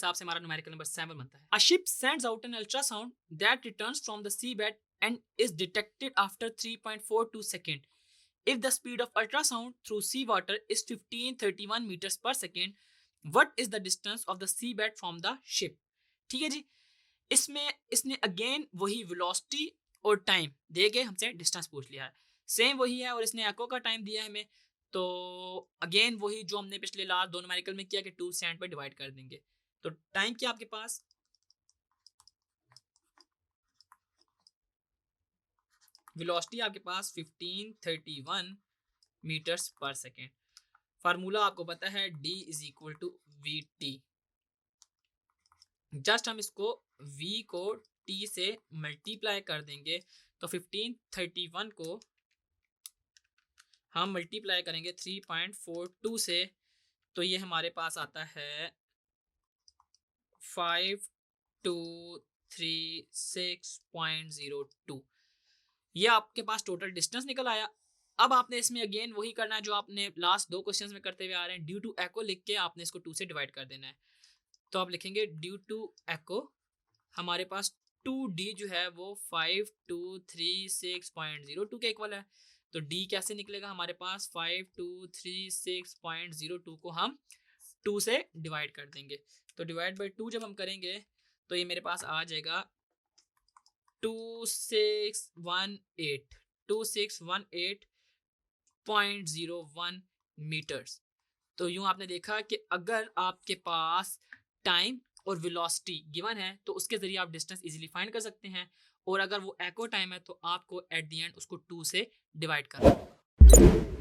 हिसाब से हमारा न्यूमेरिकल नंबर 7 बनता है। A ship sends out an ultrasound that returns from the sea bed and is detected after 3.42 second. If the speed of ultrasound through seawater is 1531 meters per second, what is the distance of the seabed from the ship? ठीक है जी, इसमें इसने again वही velocity और time दे के हमसे distance पूछ लिया है, सेम वही है, और इसने एको का टाइम दिया है हमें। तो अगेन वही जो हमने पिछले लास्ट दो न्यूमेरिकल में किया कि 2 से एंड पर डिवाइड कर देंगे। तो टाइम क्या आपके पास, वेलोसिटी आपके पास 1531 मीटर्स पर सेकेंड। फार्मूला आपको पता है d is equal to V T. Just हम इसको v को t से मल्टीप्लाई कर देंगे, तो 1531 को हम मल्टीप्लाई करेंगे 3.42 से, तो ये हमारे पास आता है 5236.02। ये आपके पास टोटल डिस्टेंस निकल आया। अब आपने इसमें अगेन वही करना है जो आपने लास्ट दो क्वेश्चंस में करते हुए आ रहे हैं, ड्यू टू एको लिख के आपने इसको 2 से डिवाइड कर देना है। तो आप लिखेंगे ड्यू टू एको, हमारे पास 2d जो है वो 5236.02 के इक्वल है। तो d कैसे निकलेगा, हमारे पास 5236.02 को हम 2 से डिवाइड कर देंगे। तो डिवाइड बाई 2 जब हम करेंगे तो ये मेरे पास आ जाएगा 2618 मीटर्स। तो यूं आपने देखा कि अगर आपके पास टाइम और वेलोसिटी गिवन है तो उसके जरिए आप डिस्टेंस इजीली फाइंड कर सकते हैं, और अगर वो एको टाइम है तो आपको एट द एंड उसको 2 से डिवाइड करना है।